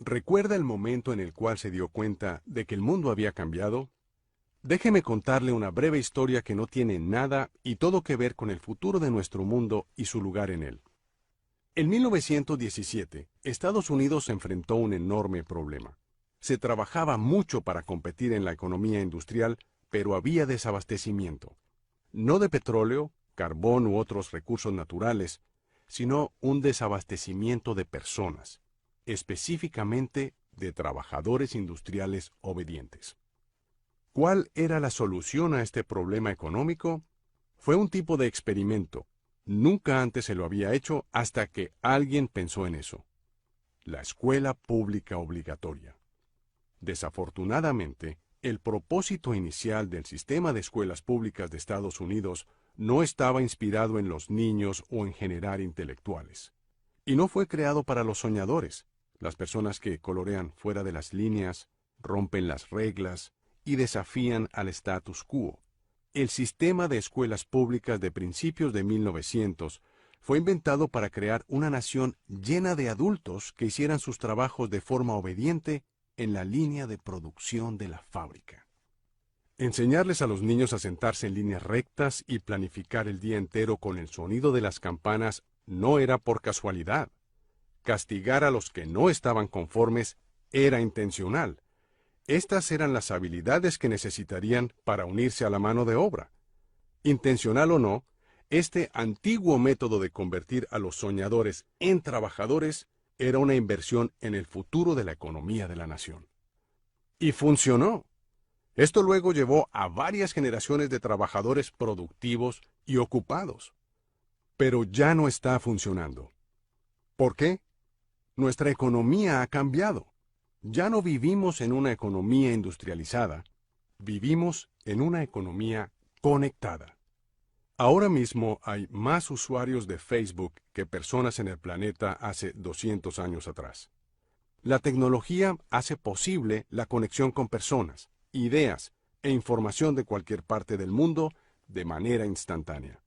¿Recuerda el momento en el cual se dio cuenta de que el mundo había cambiado? Déjeme contarle una breve historia que no tiene nada y todo que ver con el futuro de nuestro mundo y su lugar en él. En 1917, Estados Unidos enfrentó un enorme problema. Se trabajaba mucho para competir en la economía industrial, pero había desabastecimiento. No de petróleo, carbón u otros recursos naturales, sino un desabastecimiento de personas, específicamente de trabajadores industriales obedientes. ¿Cuál era la solución a este problema económico? Fue un tipo de experimento. Nunca antes se lo había hecho hasta que alguien pensó en eso. La escuela pública obligatoria. Desafortunadamente, el propósito inicial del sistema de escuelas públicas de Estados Unidos no estaba inspirado en los niños o en generar intelectuales. Y no fue creado para los soñadores, las personas que colorean fuera de las líneas, rompen las reglas y desafían al status quo. El sistema de escuelas públicas de principios de 1900 fue inventado para crear una nación llena de adultos que hicieran sus trabajos de forma obediente en la línea de producción de la fábrica. Enseñarles a los niños a sentarse en líneas rectas y planificar el día entero con el sonido de las campanas no era por casualidad. Castigar a los que no estaban conformes era intencional. Estas eran las habilidades que necesitarían para unirse a la mano de obra. Intencional o no, este antiguo método de convertir a los soñadores en trabajadores era una inversión en el futuro de la economía de la nación. Y funcionó. Esto luego llevó a varias generaciones de trabajadores productivos y ocupados. Pero ya no está funcionando. ¿Por qué? Nuestra economía ha cambiado. Ya no vivimos en una economía industrializada, vivimos en una economía conectada. Ahora mismo hay más usuarios de Facebook que personas en el planeta hace 200 años atrás. La tecnología hace posible la conexión con personas, ideas e información de cualquier parte del mundo de manera instantánea.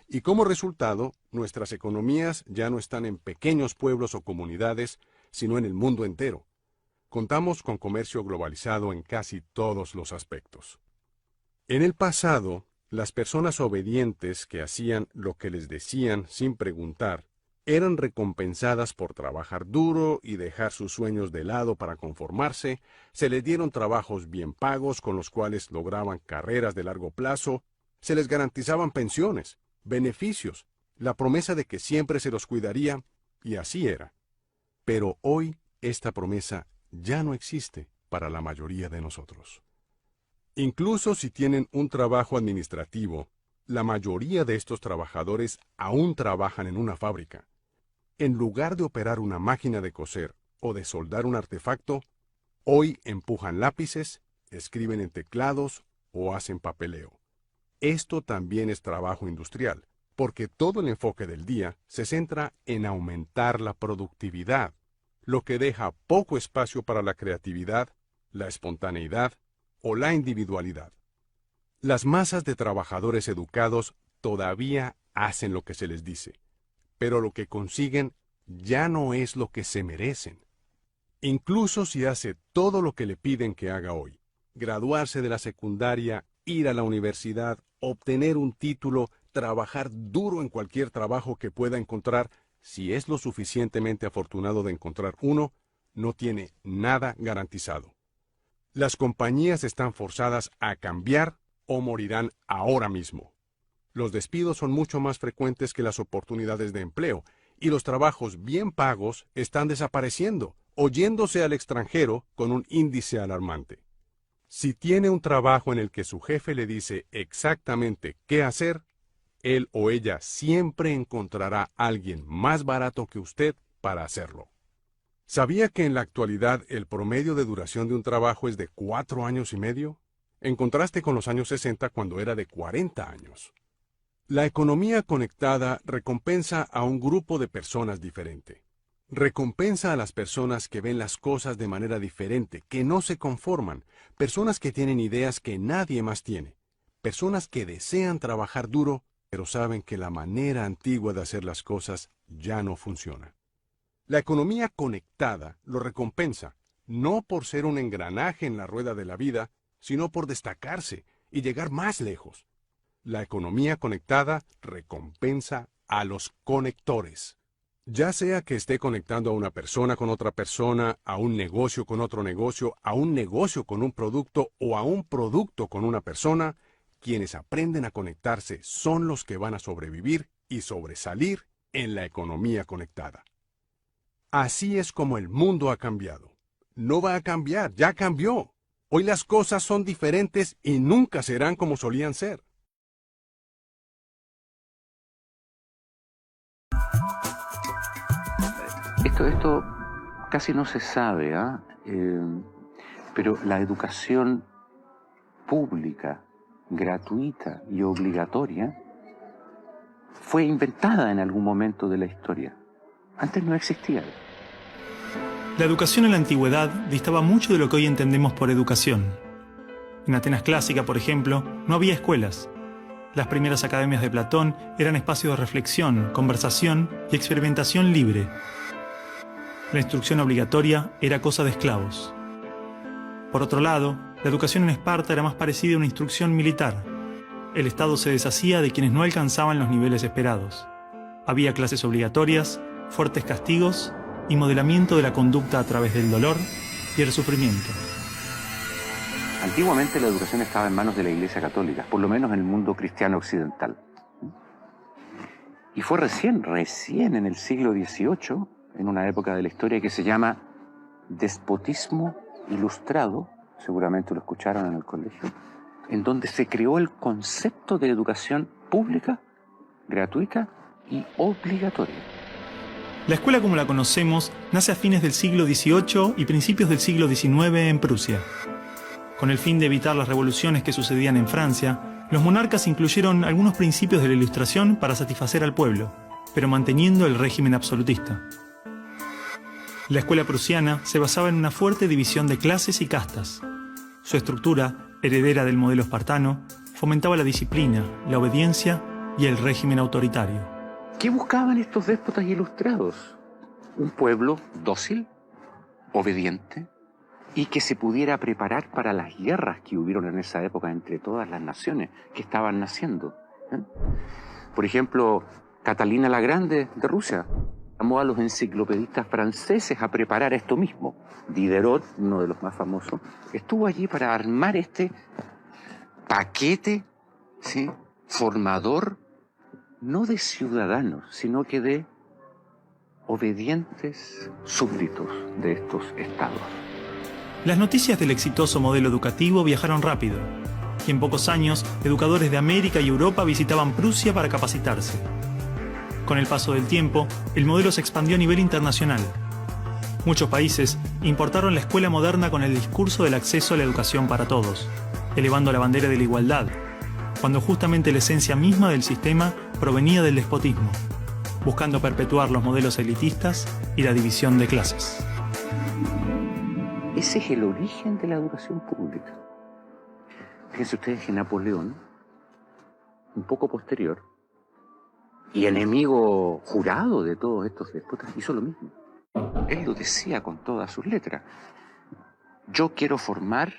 Y como resultado, nuestras economías ya no están en pequeños pueblos o comunidades, sino en el mundo entero. Contamos con comercio globalizado en casi todos los aspectos. En el pasado, las personas obedientes que hacían lo que les decían sin preguntar, eran recompensadas por trabajar duro y dejar sus sueños de lado para conformarse, se les dieron trabajos bien pagos con los cuales lograban carreras de largo plazo, se les garantizaban pensiones, beneficios, la promesa de que siempre se los cuidaría, y así era. Pero hoy esta promesa ya no existe para la mayoría de nosotros. Incluso si tienen un trabajo administrativo, la mayoría de estos trabajadores aún trabajan en una fábrica. En lugar de operar una máquina de coser o de soldar un artefacto, hoy empujan lápices, escriben en teclados o hacen papeleo. Esto también es trabajo industrial, porque todo el enfoque del día se centra en aumentar la productividad, lo que deja poco espacio para la creatividad, la espontaneidad o la individualidad. Las masas de trabajadores educados todavía hacen lo que se les dice, pero lo que consiguen ya no es lo que se merecen. Incluso si hace todo lo que le piden que haga hoy, graduarse de la secundaria, ir a la universidad, obtener un título, trabajar duro en cualquier trabajo que pueda encontrar, si es lo suficientemente afortunado de encontrar uno, no tiene nada garantizado. Las compañías están forzadas a cambiar o morirán ahora mismo. Los despidos son mucho más frecuentes que las oportunidades de empleo, y los trabajos bien pagos están desapareciendo, o yéndose al extranjero con un índice alarmante. Si tiene un trabajo en el que su jefe le dice exactamente qué hacer, él o ella siempre encontrará a alguien más barato que usted para hacerlo. ¿Sabía que en la actualidad el promedio de duración de un trabajo es de 4 años y medio? En contraste con los años 60 cuando era de 40 años. La economía conectada recompensa a un grupo de personas diferente. Recompensa a las personas que ven las cosas de manera diferente, que no se conforman, personas que tienen ideas que nadie más tiene, personas que desean trabajar duro, pero saben que la manera antigua de hacer las cosas ya no funciona. La economía conectada lo recompensa, no por ser un engranaje en la rueda de la vida, sino por destacarse y llegar más lejos. La economía conectada recompensa a los conectores. Ya sea que esté conectando a una persona con otra persona, a un negocio con otro negocio, a un negocio con un producto o a un producto con una persona, quienes aprenden a conectarse son los que van a sobrevivir y sobresalir en la economía conectada. Así es como el mundo ha cambiado. No va a cambiar, ya cambió. Hoy las cosas son diferentes y nunca serán como solían ser. Esto casi no se sabe, pero la educación pública, gratuita y obligatoria fue inventada en algún momento de la historia. Antes no existía. La educación en la antigüedad distaba mucho de lo que hoy entendemos por educación. En Atenas clásica, por ejemplo, no había escuelas. Las primeras academias de Platón eran espacios de reflexión, conversación y experimentación libre. La instrucción obligatoria era cosa de esclavos. Por otro lado, la educación en Esparta era más parecida a una instrucción militar. El Estado se deshacía de quienes no alcanzaban los niveles esperados. Había clases obligatorias, fuertes castigos y modelamiento de la conducta a través del dolor y el sufrimiento. Antiguamente la educación estaba en manos de la Iglesia Católica, por lo menos en el mundo cristiano occidental. Y fue recién en el siglo XVIII, en una época de la historia que se llama despotismo ilustrado, seguramente lo escucharon en el colegio, en donde se creó el concepto de educación pública, gratuita y obligatoria. La escuela como la conocemos nace a fines del siglo XVIII y principios del siglo XIX en Prusia. Con el fin de evitar las revoluciones que sucedían en Francia, los monarcas incluyeron algunos principios de la Ilustración para satisfacer al pueblo, pero manteniendo el régimen absolutista. La escuela prusiana se basaba en una fuerte división de clases y castas. Su estructura, heredera del modelo espartano, fomentaba la disciplina, la obediencia y el régimen autoritario. ¿Qué buscaban estos déspotas ilustrados? Un pueblo dócil, obediente, y que se pudiera preparar para las guerras que hubieron en esa época entre todas las naciones que estaban naciendo. Por ejemplo, Catalina la Grande de Rusia llamó a los enciclopedistas franceses a preparar esto mismo. Diderot, uno de los más famosos, estuvo allí para armar este paquete, ¿sí?, formador, no de ciudadanos, sino que de obedientes súbditos de estos estados. Las noticias del exitoso modelo educativo viajaron rápido, y en pocos años, educadores de América y Europa visitaban Prusia para capacitarse. Con el paso del tiempo, el modelo se expandió a nivel internacional. Muchos países importaron la escuela moderna con el discurso del acceso a la educación para todos, elevando la bandera de la igualdad, cuando justamente la esencia misma del sistema provenía del despotismo, buscando perpetuar los modelos elitistas y la división de clases. Ese es el origen de la educación pública. Fíjense ustedes que Napoleón, un poco posterior, y enemigo jurado de todos estos déspotas, hizo lo mismo. Él lo decía con todas sus letras. Yo quiero formar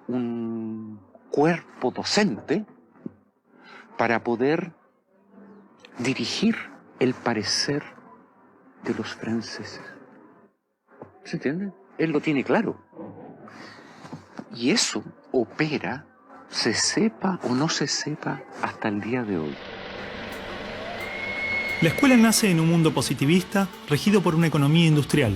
un cuerpo docente para poder dirigir el parecer de los franceses. ¿Se entiende? Él lo tiene claro. Y eso opera, se sepa o no se sepa, hasta el día de hoy. La escuela nace en un mundo positivista regido por una economía industrial.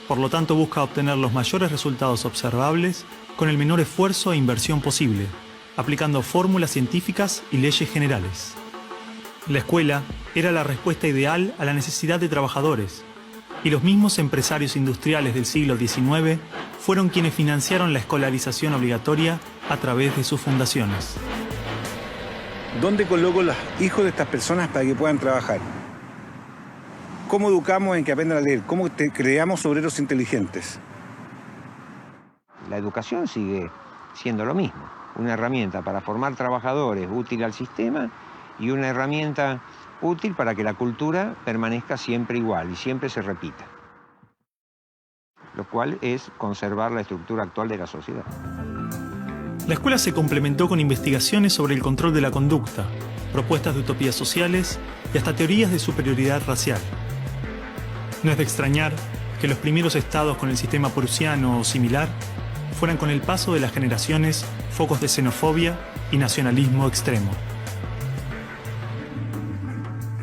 Por lo tanto, busca obtener los mayores resultados observables con el menor esfuerzo e inversión posible, aplicando fórmulas científicas y leyes generales. La escuela era la respuesta ideal a la necesidad de trabajadores, y los mismos empresarios industriales del siglo XIX fueron quienes financiaron la escolarización obligatoria a través de sus fundaciones. ¿Dónde coloco los hijos de estas personas para que puedan trabajar? ¿Cómo educamos en que aprendan a leer? ¿Cómo creamos obreros inteligentes? La educación sigue siendo lo mismo, una herramienta para formar trabajadores útil al sistema y una herramienta útil para que la cultura permanezca siempre igual y siempre se repita, lo cual es conservar la estructura actual de la sociedad. La escuela se complementó con investigaciones sobre el control de la conducta, propuestas de utopías sociales y hasta teorías de superioridad racial. No es de extrañar que los primeros estados con el sistema prusiano o similar fueran con el paso de las generaciones focos de xenofobia y nacionalismo extremo.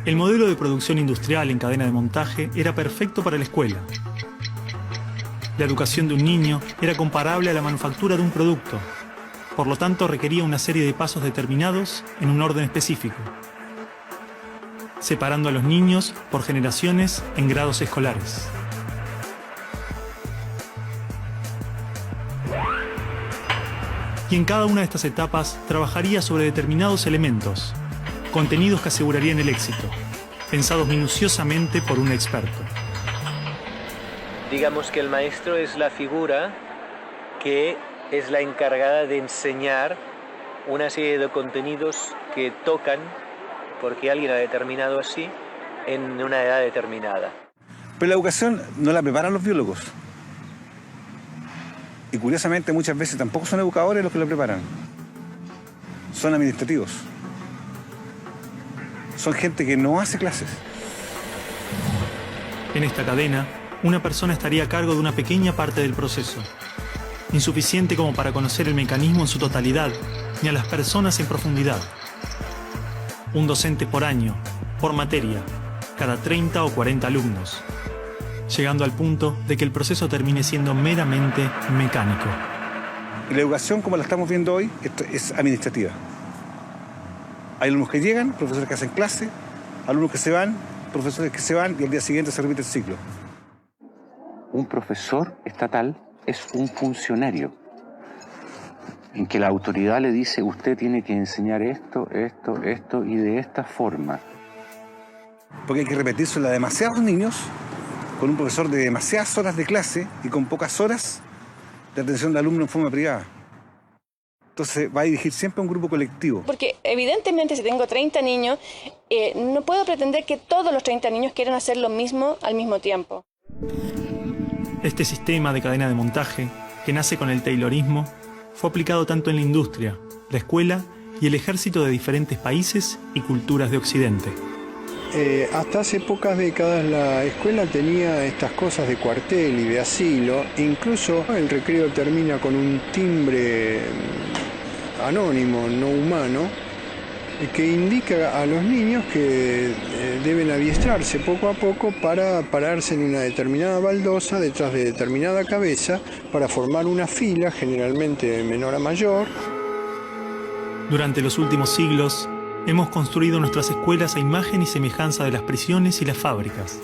El modelo de producción industrial en cadena de montaje era perfecto para la escuela. La educación de un niño era comparable a la manufactura de un producto. Por lo tanto, requería una serie de pasos determinados en un orden específico, separando a los niños por generaciones en grados escolares. Y en cada una de estas etapas trabajaría sobre determinados elementos, contenidos que asegurarían el éxito, pensados minuciosamente por un experto. Digamos que el maestro es la figura que es la encargada de enseñar una serie de contenidos que tocan, porque alguien ha determinado así, en una edad determinada. Pero la educación no la preparan los biólogos. Y curiosamente muchas veces tampoco son educadores los que la preparan. Son administrativos. Son gente que no hace clases. En esta cadena, una persona estaría a cargo de una pequeña parte del proceso, insuficiente como para conocer el mecanismo en su totalidad, ni a las personas en profundidad. Un docente por año, por materia, cada 30 o 40 alumnos, llegando al punto de que el proceso termine siendo meramente mecánico. Y la educación, como la estamos viendo hoy, es administrativa. Hay alumnos que llegan, profesores que hacen clase, alumnos que se van, profesores que se van y al día siguiente se repite el ciclo. Un profesor estatal es un funcionario en que la autoridad le dice: usted tiene que enseñar esto, esto, esto y de esta forma. Porque hay que repetírselo a demasiados niños con un profesor de demasiadas horas de clase y con pocas horas de atención de alumnos en forma privada. Entonces va a dirigir siempre a un grupo colectivo. Porque evidentemente si tengo 30 niños, no puedo pretender que todos los 30 niños quieran hacer lo mismo al mismo tiempo. Este sistema de cadena de montaje, que nace con el taylorismo, fue aplicado tanto en la industria, la escuela y el ejército de diferentes países y culturas de Occidente. Hasta hace pocas décadas la escuela tenía estas cosas de cuartel y de asilo. Incluso el recreo termina con un timbre anónimo, no humano, que indica a los niños que deben adiestrarse poco a poco para pararse en una determinada baldosa detrás de determinada cabeza para formar una fila, generalmente de menor a mayor. Durante los últimos siglos, hemos construido nuestras escuelas a imagen y semejanza de las prisiones y las fábricas,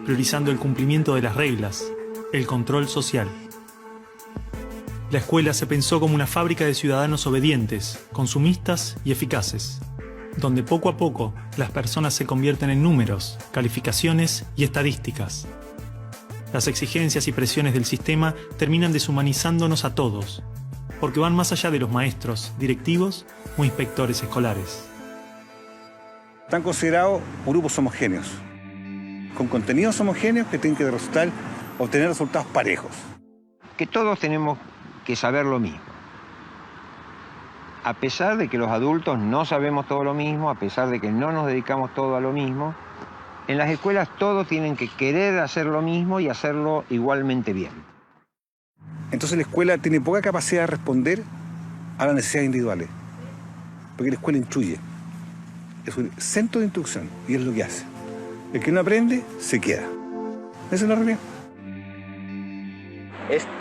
priorizando el cumplimiento de las reglas, el control social. La escuela se pensó como una fábrica de ciudadanos obedientes, consumistas y eficaces, donde poco a poco las personas se convierten en números, calificaciones y estadísticas. Las exigencias y presiones del sistema terminan deshumanizándonos a todos, porque van más allá de los maestros, directivos o inspectores escolares. Están considerados grupos homogéneos, con contenidos homogéneos que tienen que obtener resultados parejos. Que todos tenemos que saber lo mismo. A pesar de que los adultos no sabemos todo lo mismo, a pesar de que no nos dedicamos todo a lo mismo, en las escuelas todos tienen que querer hacer lo mismo y hacerlo igualmente bien. Entonces la escuela tiene poca capacidad de responder a las necesidades individuales, porque la escuela instruye. Es un centro de instrucción y es lo que hace. El que no aprende, se queda. Esa es la realidad.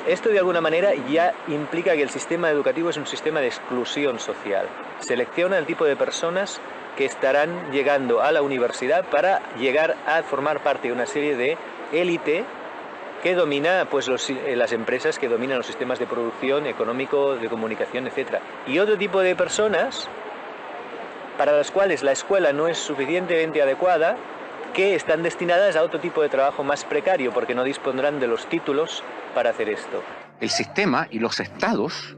Esto de alguna manera ya implica que el sistema educativo es un sistema de exclusión social. Selecciona el tipo de personas que estarán llegando a la universidad para llegar a formar parte de una serie de élite que domina pues, las empresas que dominan los sistemas de producción, económico, de comunicación, etc. Y otro tipo de personas para las cuales la escuela no es suficientemente adecuada, que están destinadas a otro tipo de trabajo más precario porque no dispondrán de los títulos para hacer esto. El sistema y los estados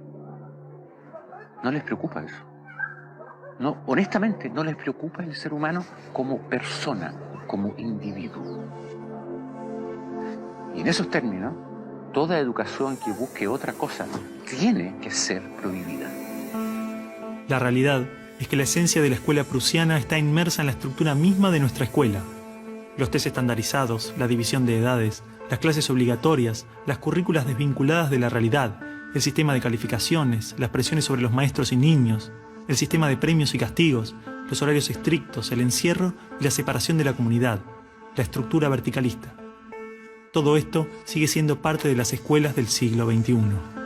no les preocupa eso. No, honestamente, no les preocupa el ser humano como persona, como individuo. Y en esos términos, toda educación que busque otra cosa tiene que ser prohibida. La realidad es que la esencia de la escuela prusiana está inmersa en la estructura misma de nuestra escuela. Los test estandarizados, la división de edades, las clases obligatorias, las currículas desvinculadas de la realidad, el sistema de calificaciones, las presiones sobre los maestros y niños, el sistema de premios y castigos, los horarios estrictos, el encierro y la separación de la comunidad, la estructura verticalista. Todo esto sigue siendo parte de las escuelas del siglo XXI.